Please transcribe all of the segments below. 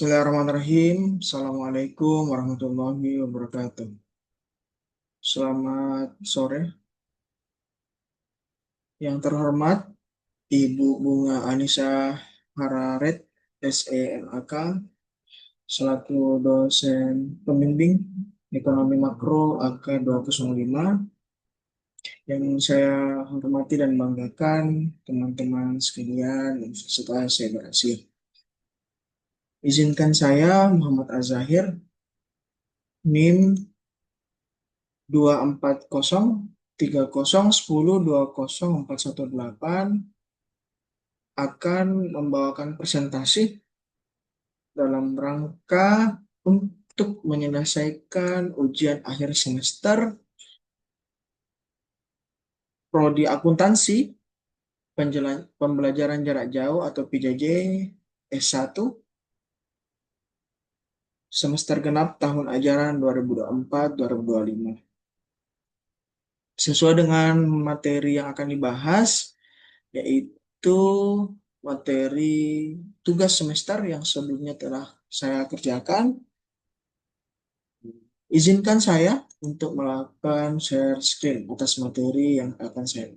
Bismillahirrahmanirrahim. Assalamualaikum warahmatullahi wabarakatuh. Selamat sore. Yang terhormat Ibu Bunga Anissa Hararet, SEMAK, selaku dosen pembimbing Ekonomi Makro AK 205, yang saya hormati dan banggakan teman-teman sekalian Universitas Sabar Asyir. Izinkan saya Muhammad Azahir, NIM 2403010204118, akan membawakan presentasi dalam rangka untuk menyelesaikan ujian akhir semester Prodi Akuntansi Pembelajaran Jarak Jauh atau PJJ S1 semester genap tahun ajaran 2024-2025. Sesuai dengan materi yang akan dibahas, yaitu materi tugas semester yang sebelumnya telah saya kerjakan. Izinkan saya untuk melakukan share screen atas materi yang akan saya.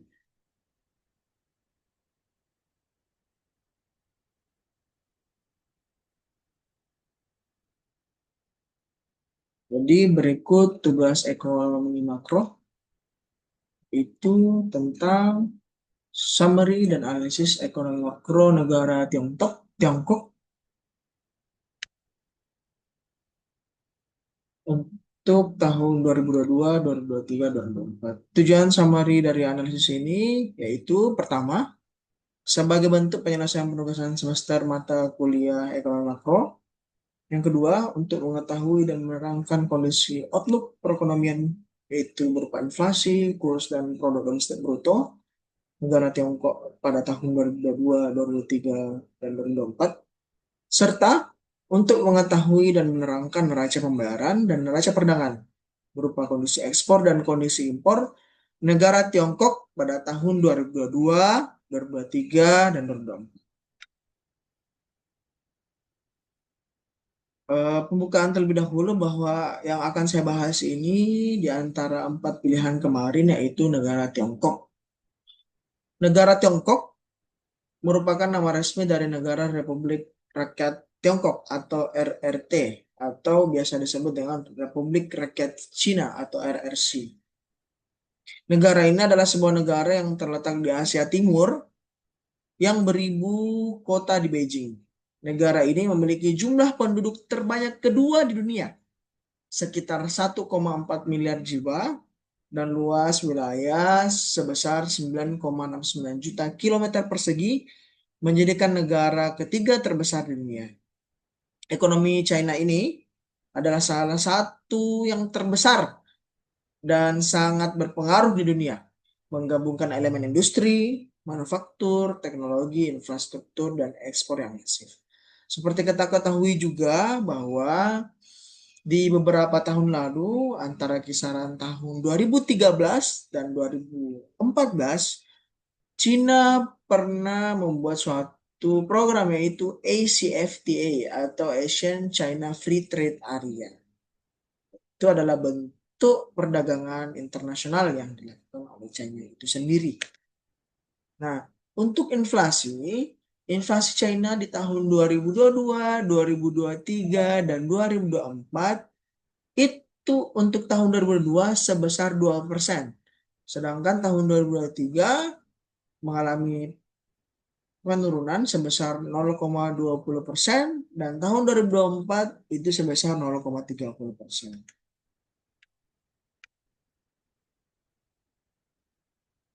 Jadi berikut tugas ekonomi makro, itu tentang summary dan analisis ekonomi makro negara Tiongkok untuk tahun 2022, 2023, 2024. Tujuan summary dari analisis ini yaitu pertama, sebagai bentuk penyelesaian penugasan semester mata kuliah ekonomi makro. Yang kedua, untuk mengetahui dan menerangkan kondisi outlook perekonomian, yaitu berupa inflasi, kurs, dan produk domestik bruto negara Tiongkok pada tahun 2022, 2023, dan 2024, serta untuk mengetahui dan menerangkan neraca pembayaran dan neraca perdagangan berupa kondisi ekspor dan kondisi impor negara Tiongkok pada tahun 2022, 2023, dan 2024. Pembukaan terlebih dahulu bahwa yang akan saya bahas ini di antara 4 pilihan kemarin yaitu negara Tiongkok. Negara Tiongkok merupakan nama resmi dari Negara Republik Rakyat Tiongkok atau RRT, atau biasa disebut dengan Republik Rakyat Cina atau RRC. Negara ini adalah sebuah negara yang terletak di Asia Timur yang beribu kota di Beijing. Negara ini memiliki jumlah penduduk terbanyak kedua di dunia, sekitar 1,4 miliar jiwa, dan luas wilayah sebesar 9,69 juta kilometer persegi, menjadikan negara ketiga terbesar di dunia. Ekonomi China ini adalah salah satu yang terbesar dan sangat berpengaruh di dunia, menggabungkan elemen industri, manufaktur, teknologi, infrastruktur, dan ekspor yang masif. Seperti kita ketahui juga bahwa di beberapa tahun lalu, antara kisaran tahun 2013 dan 2014, Cina pernah membuat suatu program yaitu ACFTA atau Asian China Free Trade Area. Itu adalah bentuk perdagangan internasional yang dilakukan oleh China itu sendiri. Nah, untuk inflasi China di tahun 2022, 2023, dan 2024 itu untuk tahun 2022 sebesar 2%. Sedangkan tahun 2023 mengalami penurunan sebesar 0,20% dan tahun 2024 itu sebesar 0,30%.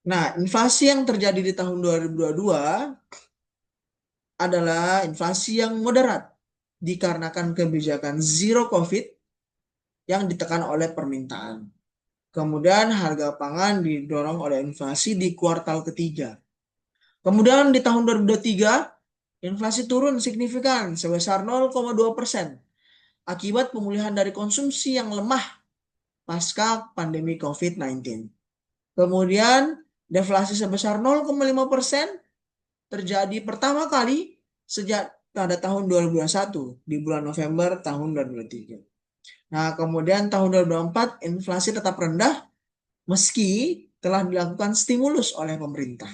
Nah, inflasi yang terjadi di tahun 2022 adalah inflasi yang moderat dikarenakan kebijakan zero COVID yang ditekan oleh permintaan. Kemudian harga pangan didorong oleh inflasi di kuartal ketiga. Kemudian di tahun 2023, inflasi turun signifikan sebesar 0,2% akibat pemulihan dari konsumsi yang lemah pasca pandemi COVID-19. Kemudian deflasi sebesar 0,5% terjadi pertama kali sejak pada tahun 2021 di bulan November tahun 2023. Nah, kemudian tahun 2024 inflasi tetap rendah meski telah dilakukan stimulus oleh pemerintah.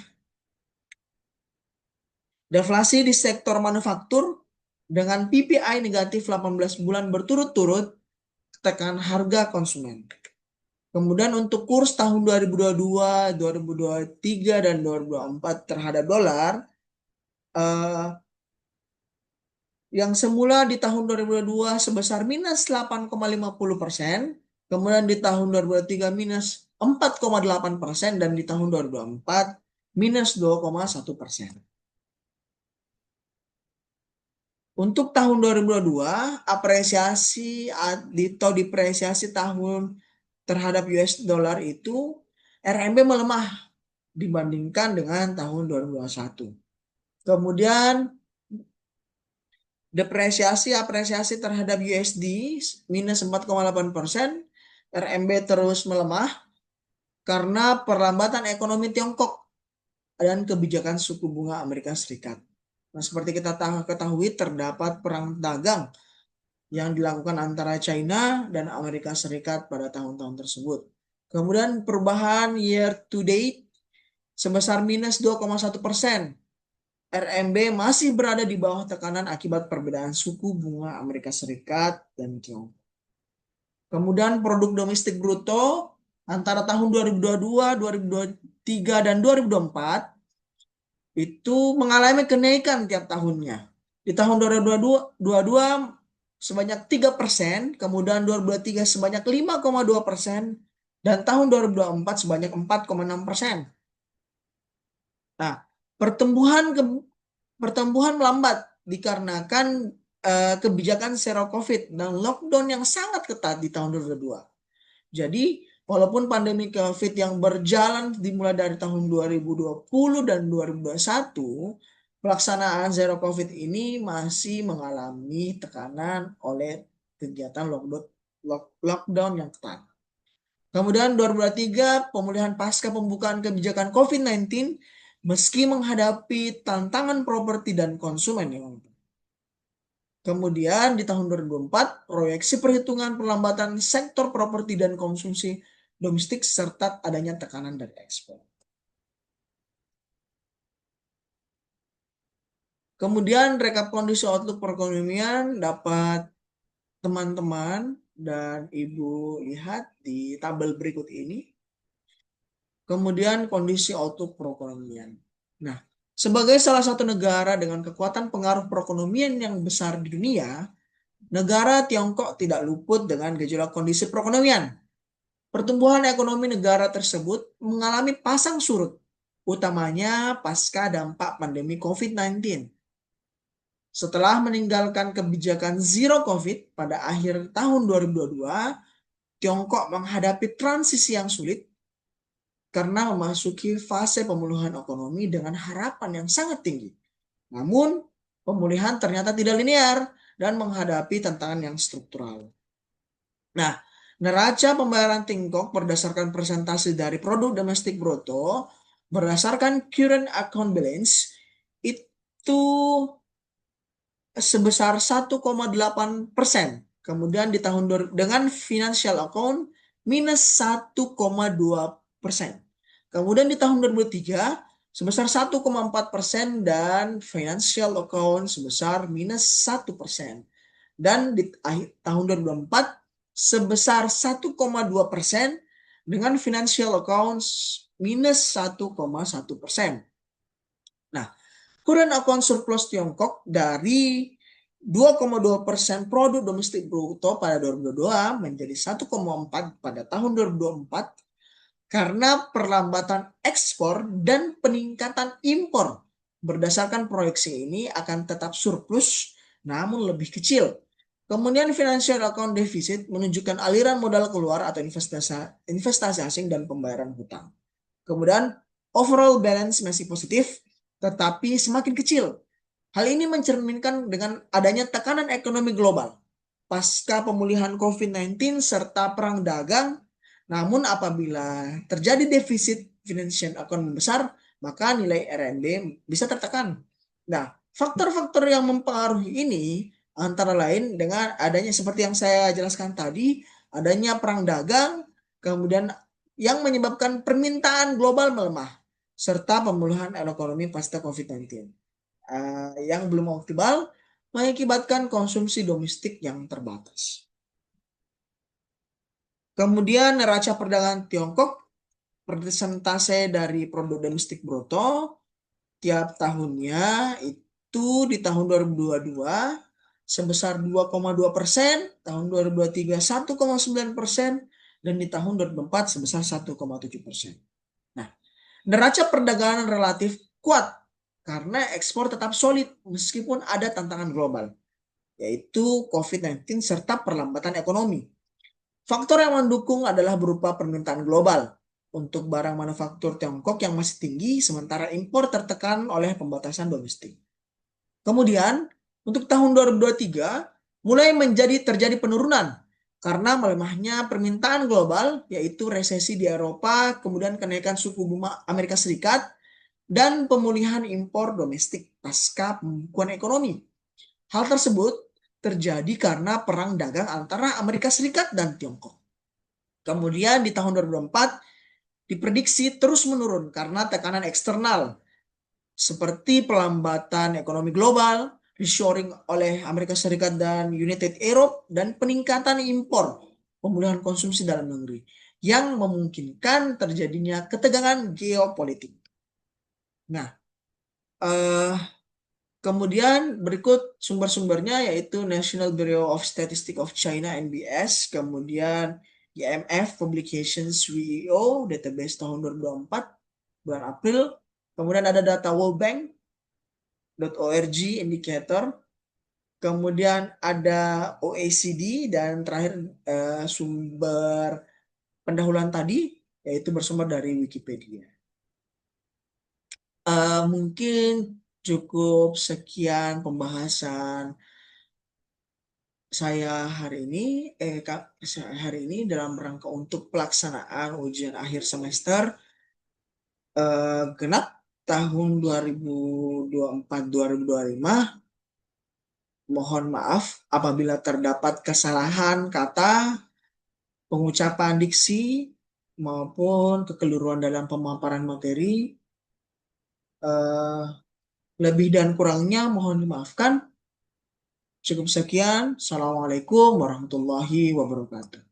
Deflasi di sektor manufaktur dengan PPI negatif 18 bulan berturut-turut tekan harga konsumen. Kemudian untuk kurs tahun 2022, 2023, dan 2024 terhadap dolar, yang semula di tahun 2022 sebesar minus 8,50%, kemudian di tahun 2023 minus 4,8%, dan di tahun 2024 minus 2,1%. Untuk tahun 2022, apresiasi atau depresiasi tahun terhadap US dollar itu RMB melemah dibandingkan dengan tahun 2021. Kemudian depresiasi apresiasi terhadap USD minus 4,8%, RMB terus melemah karena perlambatan ekonomi Tiongkok dan kebijakan suku bunga Amerika Serikat. Nah, seperti kita ketahui terdapat perang dagang yang dilakukan antara China dan Amerika Serikat pada tahun-tahun tersebut. Kemudian perubahan year to date sebesar minus 2,1%. RMB masih berada di bawah tekanan akibat perbedaan suku bunga Amerika Serikat dan Tiongkok. Kemudian produk domestik bruto antara tahun 2022, 2023, dan 2024 itu mengalami kenaikan tiap tahunnya. Di tahun 2022 sebanyak 3%, kemudian 2023 sebanyak 5,2%, dan tahun 2024 sebanyak 4,6%. Nah, pertumbuhan melambat dikarenakan kebijakan zero COVID dan lockdown yang sangat ketat di tahun 2022. Jadi, walaupun pandemi COVID yang berjalan dimulai dari tahun 2020 dan 2021, pelaksanaan zero COVID ini masih mengalami tekanan oleh kegiatan lockdown yang ketat. Kemudian 2023, pemulihan pasca pembukaan kebijakan COVID-19 meski menghadapi tantangan properti dan konsumen yang Kemudian di tahun 2024, proyeksi perhitungan perlambatan sektor properti dan konsumsi domestik serta adanya tekanan dari ekspor. Kemudian rekap kondisi outlook perekonomian dapat teman-teman dan Ibu lihat di tabel berikut ini. Kemudian kondisi outlook perekonomian. Nah, sebagai salah satu negara dengan kekuatan pengaruh perekonomian yang besar di dunia, negara Tiongkok tidak luput dengan gejolak kondisi perekonomian. Pertumbuhan ekonomi negara tersebut mengalami pasang surut, utamanya pasca dampak pandemi COVID-19. Setelah meninggalkan kebijakan zero COVID pada akhir tahun 2022, Tiongkok menghadapi transisi yang sulit karena memasuki fase pemulihan ekonomi dengan harapan yang sangat tinggi. Namun, pemulihan ternyata tidak linear dan menghadapi tantangan yang struktural. Nah, neraca pembayaran Tiongkok berdasarkan presentasi dari produk domestik bruto berdasarkan current account balance itu sebesar 1,8%. Kemudian di tahun dengan financial account minus 1,2%. Kemudian di tahun 2003 sebesar 1,4% dan financial account sebesar minus 1%. Dan di tahun 2024 sebesar 1,2% dengan financial accounts minus 1,1%. Nah, current account surplus Tiongkok dari 2,2% produk domestik bruto pada 2022 menjadi 1,4 pada tahun 2024 karena perlambatan ekspor dan peningkatan impor. Berdasarkan proyeksi ini akan tetap surplus namun lebih kecil. Kemudian financial account deficit menunjukkan aliran modal keluar atau investasi asing dan pembayaran hutang. Kemudian overall balance masih positif tetapi semakin kecil. Hal ini mencerminkan dengan adanya tekanan ekonomi global pasca pemulihan COVID-19 serta perang dagang. Namun apabila terjadi defisit financial account besar, maka nilai RMB bisa tertekan. Nah, Faktor-faktor yang mempengaruhi ini antara lain dengan adanya seperti yang saya jelaskan tadi, adanya perang dagang, kemudian yang menyebabkan permintaan global melemah, serta pemulihan ekonomi pasca COVID-19 yang belum optimal mengakibatkan konsumsi domestik yang terbatas. Kemudian neraca perdagangan Tiongkok persentase dari produk domestik bruto tiap tahunnya itu di tahun 2022 sebesar 2,2%, tahun 2023 1,9%, dan di tahun 2024 sebesar 1,7%. Nah, neraca perdagangan relatif kuat karena ekspor tetap solid meskipun ada tantangan global, yaitu COVID-19 serta perlambatan ekonomi. Faktor yang mendukung adalah berupa permintaan global untuk barang manufaktur Tiongkok yang masih tinggi, sementara impor tertekan oleh pembatasan domestik. Kemudian, untuk tahun 2023, mulai terjadi penurunan karena melemahnya permintaan global, yaitu resesi di Eropa, kemudian kenaikan suku bunga Amerika Serikat, dan pemulihan impor domestik pasca pembukuan ekonomi. Hal tersebut terjadi karena perang dagang antara Amerika Serikat dan Tiongkok. Kemudian di tahun 2024 diprediksi terus menurun karena tekanan eksternal seperti pelambatan ekonomi global, reshoring oleh Amerika Serikat dan United Arab, dan peningkatan impor, pemulihan konsumsi dalam negeri yang memungkinkan terjadinya ketegangan geopolitik. Nah, eh, kemudian berikut sumber-sumbernya yaitu National Bureau of Statistics of China (NBS), kemudian IMF Publications WEO database tahun 2024 bulan April, kemudian ada data World Bank .org indicator, kemudian ada OECD, dan terakhir sumber pendahuluan tadi yaitu bersumber dari Wikipedia. Mungkin cukup sekian pembahasan saya hari ini dalam rangka untuk pelaksanaan ujian akhir semester genap tahun 2024-2025. Mohon maaf apabila terdapat kesalahan kata, pengucapan diksi, maupun kekeliruan dalam pemaparan materi. Lebih dan kurangnya mohon dimaafkan. Cukup sekian. Assalamualaikum warahmatullahi wabarakatuh.